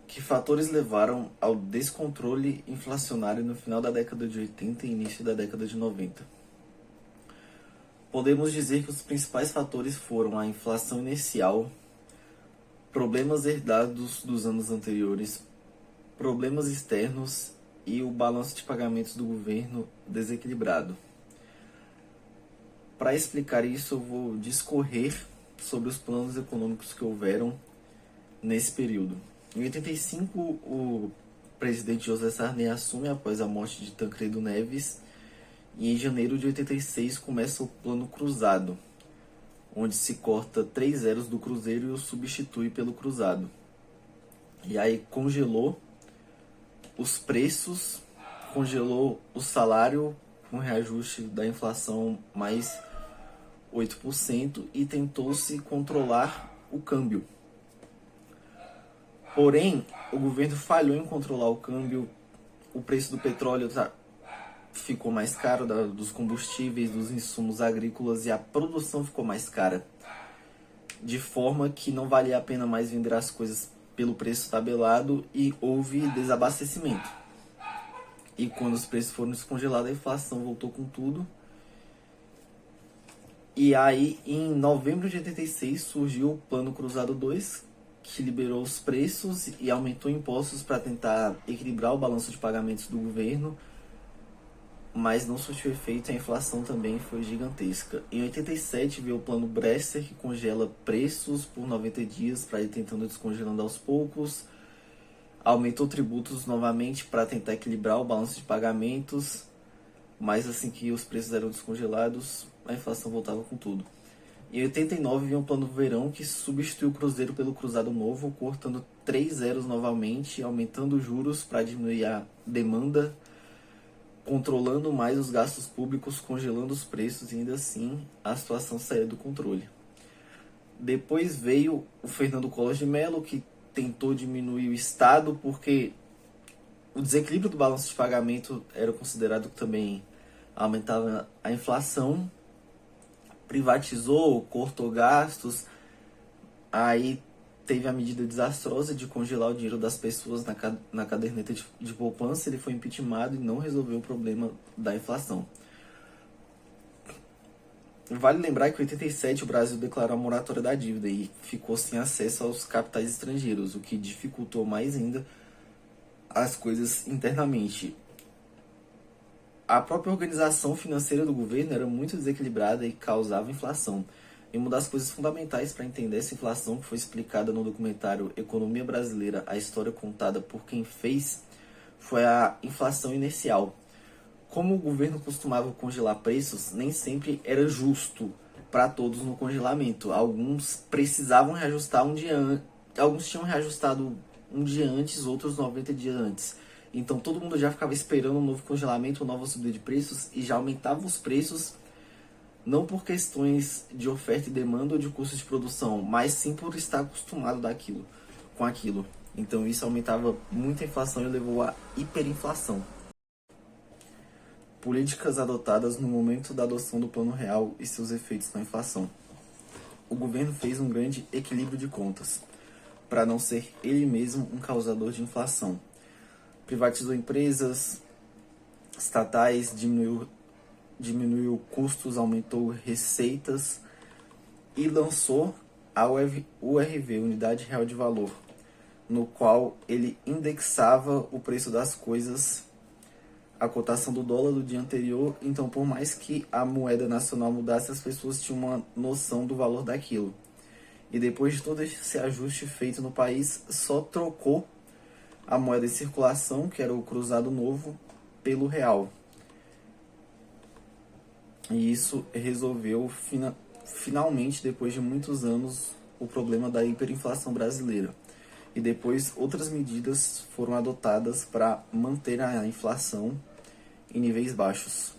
Que fatores levaram ao descontrole inflacionário no final da década de 80 e início da década de 90? Podemos dizer que os principais fatores foram a inflação inicial, problemas herdados dos anos anteriores, problemas externos e o balanço de pagamentos do governo desequilibrado. Para explicar isso, eu vou discorrer sobre os planos econômicos que houveram nesse período. Em 85, o presidente José Sarney assume após a morte de Tancredo Neves, e em janeiro de 86 começa o Plano Cruzado, onde se corta 3 zeros do Cruzeiro e o substitui pelo Cruzado. E aí congelou os preços, congelou o salário com reajuste da inflação mais 8% e tentou-se controlar o câmbio. Porém, o governo falhou em controlar o câmbio, o preço do petróleo ficou mais caro, dos combustíveis, dos insumos agrícolas, e a produção ficou mais cara, de forma que não valia a pena mais vender as coisas pelo preço tabelado e houve desabastecimento. E quando os preços foram descongelados, a inflação voltou com tudo. E aí, em novembro de 86, surgiu o Plano Cruzado 2, que liberou os preços e aumentou impostos para tentar equilibrar o balanço de pagamentos do governo, mas não surtiu efeito e a inflação também foi gigantesca. Em 87 veio o Plano Bresser, que congela preços por 90 dias para ir tentando descongelando aos poucos, aumentou tributos novamente para tentar equilibrar o balanço de pagamentos, mas assim que os preços eram descongelados, a inflação voltava com tudo. Em 89 veio o Plano Verão, que substituiu o Cruzeiro pelo Cruzado Novo, cortando 3 zeros novamente, aumentando os juros para diminuir a demanda, controlando mais os gastos públicos, congelando os preços, e ainda assim a situação saiu do controle. Depois veio o Fernando Collor de Mello, que tentou diminuir o Estado, porque o desequilíbrio do balanço de pagamento era considerado que também aumentava a inflação. Privatizou, cortou gastos, aí teve a medida desastrosa de congelar o dinheiro das pessoas na caderneta de poupança. Ele foi impeachmentado e não resolveu o problema da inflação. Vale lembrar que em 87 o Brasil declarou a moratória da dívida e ficou sem acesso aos capitais estrangeiros, o que dificultou mais ainda as coisas internamente. A própria organização financeira do governo era muito desequilibrada e causava inflação. E uma das coisas fundamentais para entender essa inflação, que foi explicada no documentário Economia Brasileira, a história contada por quem fez, foi a inflação inicial. Como o governo costumava congelar preços, nem sempre era justo para todos no congelamento. Alguns precisavam reajustar um dia antes, alguns tinham reajustado um dia antes, outros 90 dias antes. Então todo mundo já ficava esperando um novo congelamento, uma nova subida de preços, e já aumentava os preços, não por questões de oferta e demanda ou de custo de produção, mas sim por estar acostumado com aquilo. Então isso aumentava muito a inflação e levou à hiperinflação. Políticas adotadas no momento da adoção do Plano Real e seus efeitos na inflação. O governo fez um grande equilíbrio de contas, para não ser ele mesmo um causador de inflação. Privatizou empresas estatais, diminuiu custos, aumentou receitas e lançou a URV, Unidade Real de Valor, no qual ele indexava o preço das coisas, a cotação do dólar do dia anterior. Então, por mais que a moeda nacional mudasse, as pessoas tinham uma noção do valor daquilo. E depois de todo esse ajuste feito no país, só trocou a moeda em circulação, que era o Cruzado Novo, pelo real. E isso resolveu finalmente, depois de muitos anos, o problema da hiperinflação brasileira. E depois outras medidas foram adotadas para manter a inflação em níveis baixos.